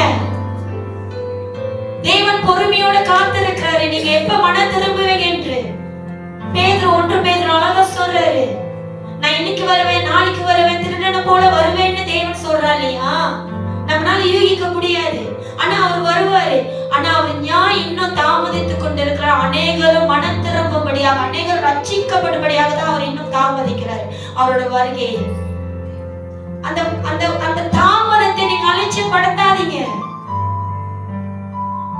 தேவன் பொறுமையோட காத்திருக்கிறாரு, நீங்க எப்ப மனம் திரும்புவீங்க என்று. பேதுரு 1 பேதுரு அழகா சொல்றாரு, நான் இன்னைக்கு வருவேன், நாளைக்கு வருவேன், திருடனை போல வருவேன்னு தேவன் சொல்றாரு இல்லையா? நம்மளால யூகிக்க முடியாது, ஆனா அவர் வருவாரு. ஆனா அவர் நியாயம் இன்னும் தாமதித்துக் கொண்டிருக்கிறார். அநேகரும் மனம் திரும்பும்படியாக, அநேகரும் ரட்சிக்கப்படும்படியாக தான் அவர் இன்னும் தாமதிக்கிறார் அவரோட வருகையை. அந்த அந்த அந்த தாமதத்தை நீங்க அலட்சியப்படுத்தாதீங்க.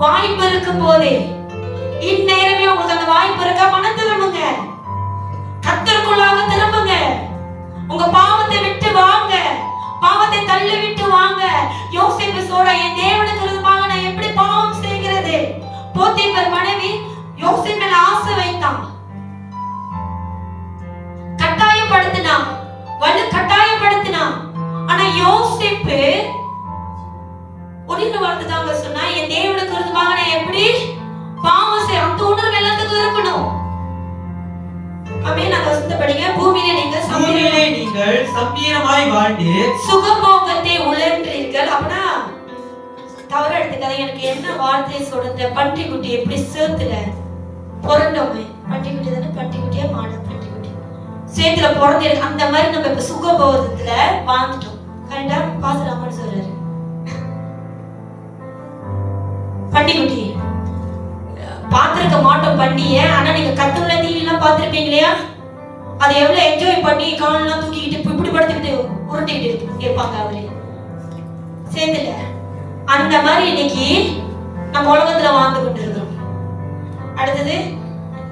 வாய்ப்பு இருக்கும் போதே, இந்நேரமே உங்களுக்கு அந்த வாய்ப்பு இருக்கா, மனம் திரும்புங்க, கர்த்தருக்குள்ளாக திரும்புங்க, உங்க பாவத்தை விட்டு வாங்க, பாவத்தை தள்ளி விட்டு வாங்க. யோசேப்பு சொல்ற, என் தேவனுக்கு விரோதமாக நான் எப்படி பாவம் செய்கிறது? போத்தீபர் மனைவி யோசேப்பு மேல ஆசை வைத்தான், கட்டாயப்படுத்தினான், கட்டாயப்படுத்தினான். ஆனா யோசேப்பு ஒரே வார்த்தை தாங்க சொன்னா, என் தேவனுக்கு விரோதமாக நான் எப்படி பாவம் செய்ய, அந்த உணர்வு எல்லாத்துக்கும் இருக்கணும். ஆமென். அந்த வசனத்தை படிங்க. பூமியிலே நீங்கள் சம்பீரமாய் வாழ்ந்து சுகபோகத்தை உழன்றீர்கள். அப்படின்னா தவற எடுத்துக்காத. எனக்கு என்ன வார்த்தையை சொல்றது? பன்றிக்குட்டி எப்படி சேத்துல பிறந்தோமே, பன்றிக்குட்டி தானே, பன்றிக்குட்டியா மாடு, பன்றிக்குட்டி சேத்துல பிறந்திருக்கு. அந்த மாதிரி நம்ம இப்ப சுகபோகத்துல வாழ்ந்துட்டோம். கரெக்டா? பாசராமன் சொல்றாரு, பன்றிக்குட்டி பாத்திருக்க மாட்டோம் பண்டிய. ஆனா நீங்க கத்துள்ள தீலாம் பாத்திருப்பீங்க இல்லையா? அதை எவ்வளவு என்ஜாய் பண்ணி காலெல்லாம் தூக்கிக்கிட்டு இப்படி படுத்துக்கிட்டு உருட்டிக்கிட்டு இருப்பாங்க அவரு சேர்ந்துல. அந்த மாதிரி இன்னைக்கு நம்ம உலகத்துல வாழ்ந்து கொண்டிருக்கிறோம். அடுத்தது,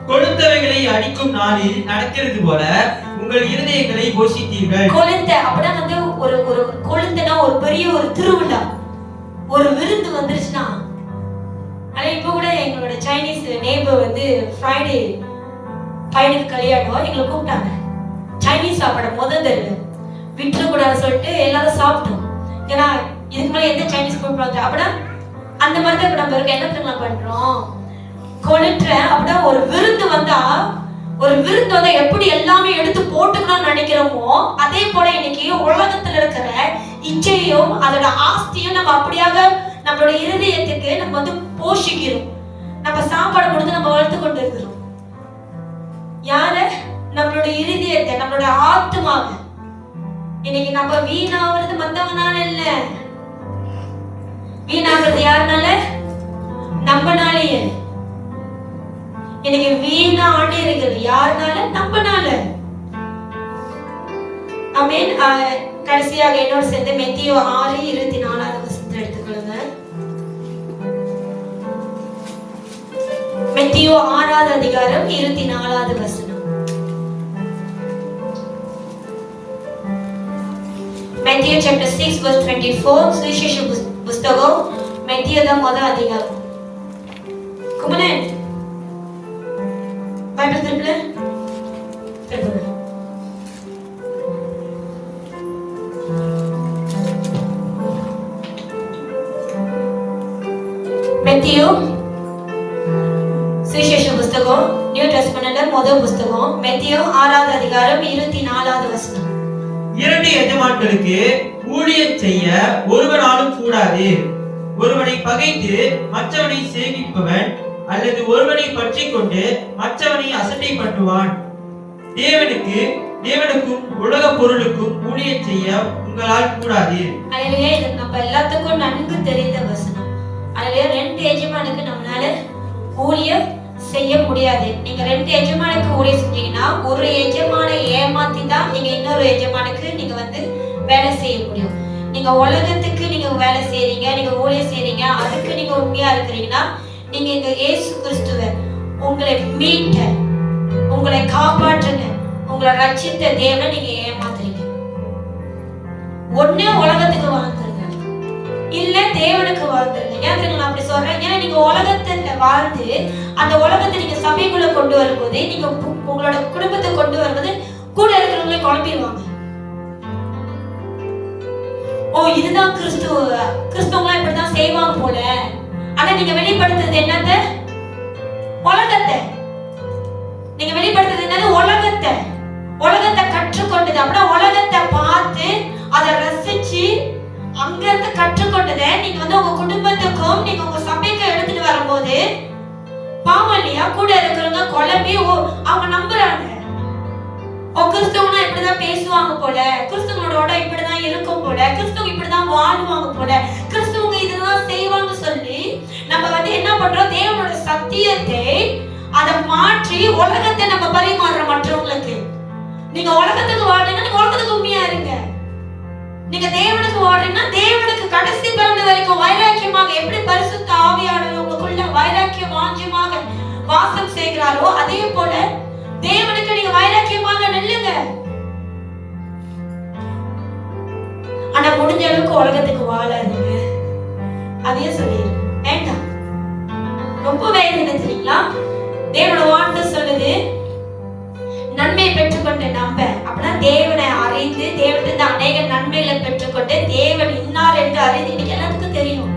கொடுத்தவைகளை அடிக்கும் நாளில் நடக்கிறது போல உங்கள் இருதயங்களை போஷித்தீர்கள். கொழுந்த அப்படின்னா வந்து ஒரு ஒரு கொழுந்தனா ஒரு பெரிய ஒரு திருவிழா, ஒரு விருந்து வந்துருச்சுன்னா. ஆனா இப்ப கூட எங்களோட சைனீஸ் நேபர் வந்து ஃப்ரைடே பையனுக்கு கல்யாணம், எங்களை கூப்பிட்டாங்க. சைனீஸ் சாப்பாடு முதல் தடவை விட்டுறக்கூடாது சொல்லிட்டு எல்லாரும் சாப்பிட்டோம். ஏன்னா இதுக்கு மேலே எந்த சைனீஸ் கூப்பிடுவாங்க அப்படின்னா அந்த மாதிரி தான் இப்ப நம்ம இருக்க என்ன பண்றோம், கொளுற்ற அப்படின்னா ஒரு விருந்து வந்தா எப்படி எல்லாமே எடுத்து போட்டுக்கணும்னு நினைக்கிறோமோ அதே போல இன்னைக்கு உலகத்துல இருக்கிற இச்சையும் அதோட ஆஸ்தியும் நம்ம அப்படியாக நம்மளோட இருதயத்துக்கு நம்ம வந்து போஷிக்கிறோம். நம்ம சாப்பாடு கொடுத்து நம்ம வளர்த்து கொண்டு இருக்கிறோம். யார? நம்மளோட இருதயத்தை, நம்மளோட ஆத்மாவை. இன்னைக்கு நம்ம வீணாவது மத்தவனால இல்ல, வீணாகிறது யாருனால? நம்மனாலேயே. இன்னைக்கு வீணா ஆடி இருக்கிறது யாருனால? நம்மனால. ஆமென். கடைசியாக என்னோட சேர்ந்து மத்தேயு 6:24 வசனத்தை எடுத்துக்கொள்ளுங்க. மத்தேயு 6 அதிகாரம் 24 வசனம். Matthew chapter 6 verse 24. சுவிசேஷ புஸ்தகம் மத்தேயு தான் முதல் அதிகாரம். குமரன் பைபிள் திருப்பல மத்தேயு சுவிசேஷ புஸ்தகம் நியூ டெஸ்டமென்ட்ல முதல் புஸ்தகம் மத்தேயு 6 அதிகாரம் 24 வசனம். இரண்டு எஜமான்களுக்கு ஊழியம் செய்ய ஒருவனாலும் கூடாது. ஒருவனை பகைத்து மற்றவனை சேவிப்பவன் அல்லது ஒருவனை பற்றி கொண்டு மற்றவனை அசட்டை பண்ணுவான். தேவனுக்கும் உலக பொருளுக்கும் ஊழியம் செய்ய உங்களால் கூடாது. அல்லேலூயா. இது நம்ம எல்லாத்துக்கும் நன்கு தெரிந்த வசனம். அல்லேலூயா. ரெண்டு எஜமானுக்கு நம்மளால ஊழியம் செய்ய முடியாது. நீங்க ரெண்டு எஜமானுக்கு ஊழியம் செஞ்சீங்கன்னா ஒரு எஜமான ஏமாத்தி தான் நீங்க இன்னொரு எஜமானுக்கு நீங்க வந்து வேலை செய்ய முடியும். நீங்க உலகத்துக்கு நீங்க வேலை செய்றீங்க, நீங்க ஊழியம் செய்றீங்க, அதுக்கு நீங்க உண்மையா இருக்கிறீங்கன்னா நீங்க இந்த இயேசு கிறிஸ்துவை உங்களை மீட்ட, உங்களை காப்பாற்றுங்க, உங்களை ரட்சித்த தேவனை நீங்க ஏமாத்துறீங்க. ஒண்ணு உலகத்துக்கு வாழ்ந்துருங்க, இல்ல தேவனுக்கு வாழ்ந்துருங்க. ஏன் நான் அப்படி சொல்றேன்? ஏன்னா நீங்க உலகத்துல வாழ்ந்து அந்த உலகத்தை நீங்க சபைக்குள்ள கொண்டு வரும்போது, நீங்க உங்களோட குடும்பத்தை கொண்டு வரும்போது கூட இருக்கிறவங்களே குழப்பிடுவாங்க. ஓ இதுதான் கிறிஸ்துவங்களா இப்படிதான் செய்வாங்க போல. ஆனா நீங்க வெளிப்படுத்துறது என்னது? உலகத்தை. நீங்க வெளிப்படுத்துறது என்னது? உலகத்தை கற்றுக்கொண்டது. அப்படின்னா உலகத்தை பார்த்து அதை ரசிச்சு அங்க இருந்து கற்றுக்கொண்டதை நீங்க வந்து உங்க குடும்பத்துக்கும் நீங்க உங்க சபைக்கு எடுத்துட்டு வரும்போது பாவம் இல்லையா? கூட இருக்கிறவங்க குழம்பி அவங்க நம்புறாங்க. கிறிஸ்தவனா இப்படிதான் பேசுவாங்க போல, கிறிஸ்தவங்களோட இப்படிதான் இருக்கும் போல, கிறிஸ்தவங்க இப்படிதான் வாழ்வாங்க போல, கிறிஸ்தவங்க இதுதான் செய்வாங்க சொல்லி நம்ம வந்து என்ன பண்றோம்? தேவனோட சத்தியத்தை அதை மாற்றி உலகத்தை நம்ம பரிமாறுறோம் மற்றவங்களுக்கு. நீங்க உலகத்துக்கு வாழ்றீங்கன்னா நீங்க உலகத்துக்கு உண்மையா இருங்க. நீங்க தேவனுக்கு வாழ்றீங்கன்னா தேவனுக்கு கடைசி பிறந்த வரைக்கும் வைராக்கியமாக, எப்படி பரிசுத்த ஆவியானவர் உங்களுக்குள்ள வைராக்கிய வாஞ்சியமாக வாசம் செய்கிறாரோ அதே போல தேவனுக்கு நீங்க வைராக்கியமாக நில்லுங்க. ஆனா முடிஞ்ச அளவுக்கு உலகத்துக்கு வாழாதீங்க. அதையே சொல்லிடு வேண்டாம். ரொம்ப வேதனை தெரியுங்களா? தேவனோட வார்த்தை சொல்லுது நன்மையை பெற்றுக்கொண்டு நம்ப. அப்படின்னா தேவனை அறிந்து தேவனிருந்து அநேக நன்மைகளை பெற்றுக்கொண்டு தேவன் இன்னார் என்று அறிந்து. இன்னைக்கு எல்லாத்துக்கும் தெரியும்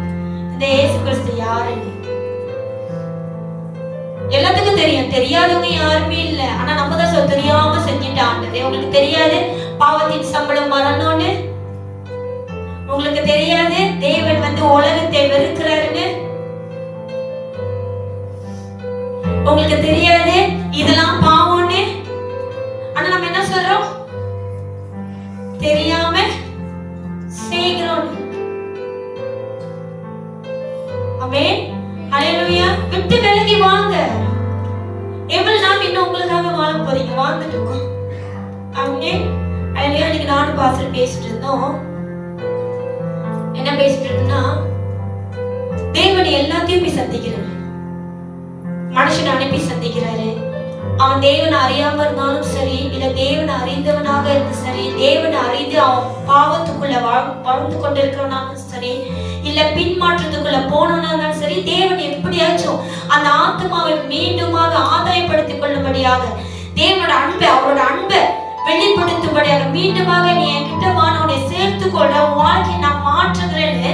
இந்த இயேசு கிறிஸ்து யாருன்னு. எல்லாத்துக்கும் தெரியும், தெரியாதவங்க யாருமே இல்லை. ஆனா நம்ம தான் தெரியாம செஞ்சுட்டாங்க. உங்களுக்கு தெரியாது பாவத்தின் சம்பளம் மரணம்னு, உங்களுக்கு தெரியாது தேவன் வந்து உலகத்தை வெறுக்கிறாருன்னு, உங்களுக்கு தெரியாது இதெல்லாம் பாவம்னு. ஆனா நம்ம என்ன சொல்றோம்? தெரியாம செய்கிறோம். ஆமென். ஹல்லேலூயா. விட்டு விலகி வாங்க. எவ்வளவு நாள் இன்னும் உங்களுக்காக வாழ போறீங்க? வாழ்ந்துட்டு. ஆமென். ஹல்லேலூயா. இன்னைக்கு நானும் பாஸ்டர் பேசிட்டு இருந்தோம். என்ன பேசிட்டு இருந்தோம்னா, தேவன் எல்லாத்தையும் போய் சந்திக்கிறாரு. மனுஷனை அனுப்பி சந்திக்கிறாரு, அவன் தேவனை அறியாம இருந்தாலும் சரி, இல்ல தேவனை அறிந்தவனாக இருந்து சரி, தேவனை அறிந்து அவன் பாவத்துக்குள்ள வாழ்ந்து கொண்டிருக்கிறவனாலும் சரி, இல்ல பின்மாற்றத்துக்குள்ள போனவனாலும் சரி, தேவன் எப்படியாச்சும் அந்த ஆத்மாவை மீண்டுமாக ஆதாயப்படுத்திக் கொள்ளும்படியாக, தேவனோட அன்பை, அவரோட அன்பை வெளிப்படுத்தும்படியாக, மீண்டுமாக நீ என்கிட்ட வானவனை சேர்த்துக்கொள்ள, வாழ்க்கை நான் மாற்றுகிறேன்னு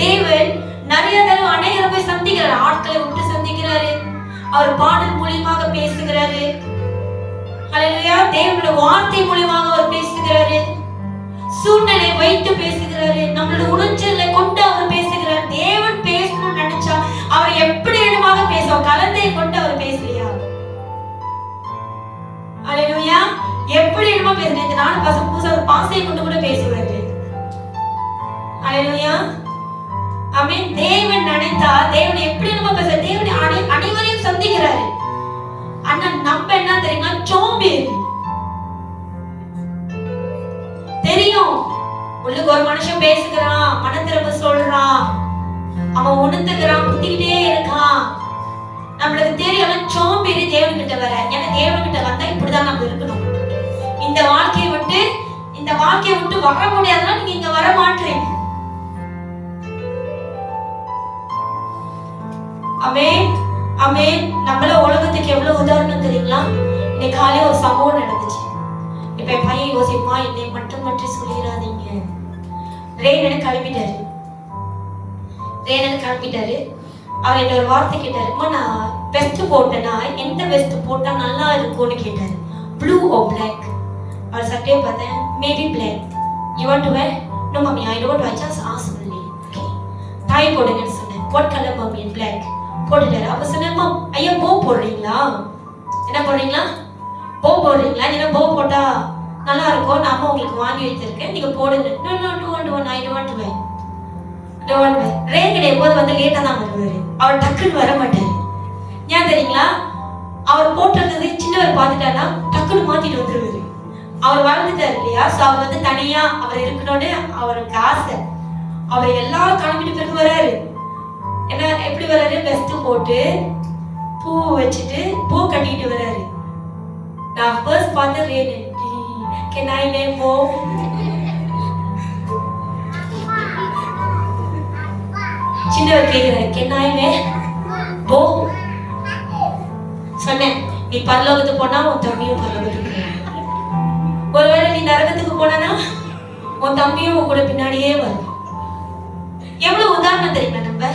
தேவன் நிறைய தடவை அநேகரை போய் சந்திக்கிறாரு. ஆட்களை விட்டு சந்திக்கிறாரு, அவர் பாடல் மூலியமாக பேசுகிறாரு. அல்லேலூயா. தேவனுடைய வார்த்தை மூலியமாக அவர் பேசுகிறாரு, சூழ்நிலை வைத்து பேசுகிறாரு, நம்மளோட உணர்ச்சிகளை கொண்டு அவர் பேசுகிறார். தேவன் பேசணும்னு நினைச்சா அவர் எப்படி வேணுமாக பேசுவார். கலந்தையை கொண்டு அவர் பேசலையா? அல்லேலூயா. எப்படி வேணுமா பேசுறேன். நானும் பசங்க புதுசா ஒரு பாசையை கொண்டு கூட பேசுவாரு. அல்லேலூயா. ஆமென். தேவன் நினைத்தா தேவன் எப்படி நம்ம பேச, தேவன் அனைவரையும் சந்திக்கிறாரு. ஆனா நம்ம என்ன தெரியுமா, சோம்பேறி. தெரியும் உள்ளுக்கு ஒரு மனுஷன் பேசுகிறான், மன திறப்பு சொல்றான், அவன் உணர்ந்துக்கிறான், குத்திக்கிட்டே இருக்கான், நம்மளுக்கு தெரியும். சோம்பேறி தேவன் கிட்ட வர. ஏன்னா தேவன் கிட்ட வந்தா இப்படிதான் நம்ம இருக்கணும். இந்த வாழ்க்கையை விட்டு வர முடியாதுன்னா நீங்க இங்க வர மாட்டீங்க. ஆமென், ஆமென். நம்மள உலகத்துக்கு எவ்வளவு உதாரணம் தெரியுங்களா? இன்னைக்கு காலையில ஒரு சம்பவம் நடந்துச்சு. இப்ப என் பையன் யோசிப்பா, என்னை மட்டும் பற்றி சொல்லிடாதீங்க. ரேனன் கிளம்பிட்டாரு. அவர் என்ன ஒரு வார்த்தை கேட்டாரு, நான் வெஸ்ட் போட்டேன்னா எந்த வெஸ்ட் போட்டா நல்லா இருக்கும்னு கேட்டாரு. Blue or black? அவர் சட்டையை பார்த்தேன், maybe black. You want to wear? No mummy, I don't. I just asked only. Okay. தாய் போடுங்கன்னு சொன்னேன். What color mummy? Black. போட்டுட்டாரு. அப்ப சொன்னேன், ஐயா போ போடுறீங்களா? என்ன போடுறீங்களா? போ போடுறீங்களா? நீங்க போ போட்டா நல்லா இருக்கும், நான் உங்களுக்கு வாங்கி வச்சிருக்கேன், நீங்க போடுங்க. No, I don't want to wear. ரேங்கடை எப்போது வந்து லேட்டா தான் வருவாரு. அவர் டக்குன்னு வர மாட்டாரு. ஏன் தெரியுங்களா? அவர் போட்டிருந்தது சின்னவர் பார்த்துட்டாருன்னா டக்குன்னு மாத்திட்டு வந்துருவாரு. அவர் வாழ்ந்துட்டாரு இல்லையா? சோ அவர் வந்து தனியா அவர் இருக்கணும்னு அவருக்கு ஆசை. அவர் எல்லாரும் கிளம்பிட்டு பிறகு வராரு. என்ன எப்படி வராரு? வெஸ்ட் போட்டு பூ வச்சுட்டு பூ கட்டிட்டு வராரு. நான் ஃபர்ஸ்ட் பார்த்த ரேனு, கேன் ஐ வே போ? சின்னவர் கேக்குறாரு, கேன் ஐ வே போ? சொன்னேன், நீ பரலோகத்துக்கு போனா உன் தம்பியும் பரலோகத்துக்கு போவான். ஒருவேளை நீ நரகத்துக்கு போனா உன் தம்பியும் உன் கூட பின்னாடியே வரும். எவ்வளவு உதாரணம் தெரியுமா? நம்ம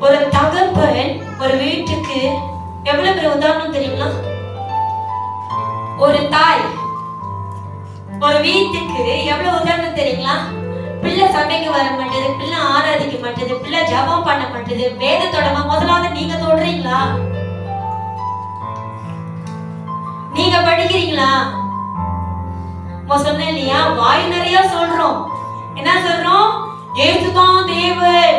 ஒரு தகப்பன் ஒரு வீட்டுக்கு எவ்வளவு பெரிய உதாரணம் தெரியுங்களா? ஒரு தாய் ஒரு வீட்டுக்கு எவ்வளவு உதாரணம் தெரியுங்களா? பிள்ளை சபைக்கு வர மாட்டேது, பிள்ளை ஆராதிக்க மாட்டேது, பிள்ளை ஜபம் பண்ண மாட்டேது, வேதத்தோட முதலாவது நீங்க தொடுறீங்களா? நீங்க படிக்கிறீங்களா? சொன்னேன் இல்லையா, வாய் நிறைய சொல்றோம். என்ன சொல்றோம்? இயேசுதான் தேவன்,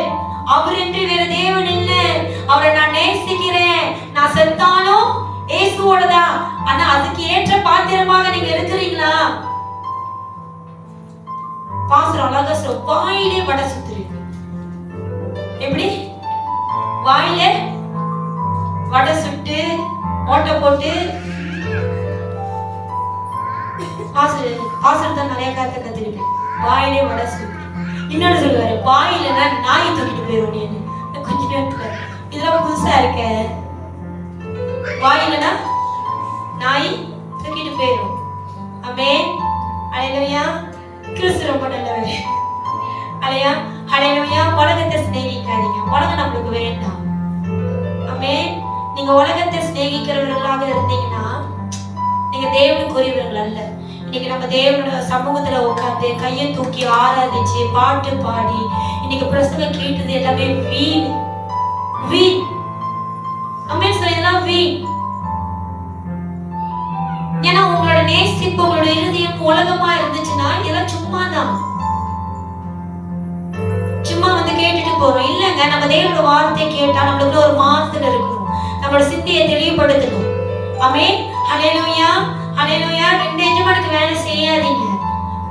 அவர் என்று வேற தேவன் இல்லை, அவரை நான் நேசிக்கிறேன், நான் செத்தாலும் இயேசுவோடதான். ஆனா அதுக்கு ஏற்ற பாத்திரமாக நீங்க இருக்கிறீங்களா? பாசுரம் அழகா சொல்ல, வாயிலே வடை சுத்துரு. எப்படி? வாயிலே வடை சுட்டு ஓட்ட போட்டு பாசுரத்தான் நிறைய காத்த கத்துக்கிட்டேன். வாயிலே வடை சுட்டு. இன்னொன்னு சொல்லுவாரு, வாயிலன்னா நாய் தூக்கிட்டு போயிடும். கொஞ்ச நேரத்துல இதெல்லாம் புதுசா இருக்க. வாயிலனா நாய் தூக்கிட்டு போயிடும். ஆமென். அல்லேலூயா. கிறிஸ்து ரொம்ப நல்லவர். அல்லேலூயா. அல்லேலூயா. உலகத்தை சிநேகிக்காதீங்க, உலகம் நம்மளுக்கு வேண்டாம். ஆமென். நீங்க உலகத்தை சிநேகிக்கிறவர்களாக இருந்தீங்கன்னா நீங்க தேவனுக்குரியவர்கள் அல்ல. இன்னைக்கு நம்ம தேவனோட சமூகத்துல உட்கார்ந்து கையை தூக்கி ஆராதிச்சு பாட்டு பாடி இன்னைக்கு பிரசங்கம் கேட்டது எல்லாமே வீண். ஆமென். இதெல்லாம் வீண். ஏன்னா உங்களோட நேசிப்பு, உங்களோட இருதயம் உலகமா இருந்துச்சுன்னா இதெல்லாம் சும்மாதான், சும்மா வந்து கேட்டுட்டு போறோம். இல்லங்க, நம்ம தேவனோட வார்த்தையை கேட்டா நம்மளுக்குள்ள ஒரு மாறுதல் இருக்கணும், நம்மளோட சிந்தையை தெளிவுபடுத்தணும். ஆமென். ஹல்லேலூயா. ஹல்லேலூயா. ரெண்டு எஜமானுக்கு வேலை செய்யாதீங்க.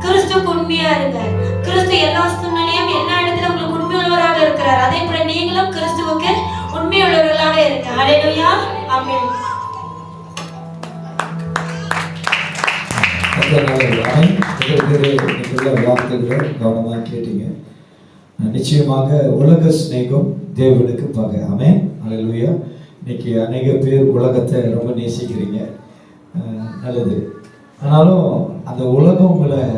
கிறிஸ்துவுக்கு உண்மையா இருங்க. கிறிஸ்து எல்லா சூழ்நிலையும் எல்லா இடத்துல உங்களுக்கு உண்மையுள்ளவராக இருக்கிறார். அதே போல நீங்களும் கிறிஸ்துவுக்கு உண்மையுள்ளவர்களாக இருங்க. ஹல்லேலூயா. ஆமென். இன்னைக்குள்ள வார்த்தைகளை கவனமாக கேட்டீங்க. நிச்சயமாக உலக சிநேகம் தேவனுக்கு பகை. ஆமென். அல்லேலூயா. இன்னைக்கு அநேக பேர் உலகத்தை ரொம்ப நேசிக்கிறீங்க. நல்லது. ஆனாலும் அந்த உலகம் உங்களை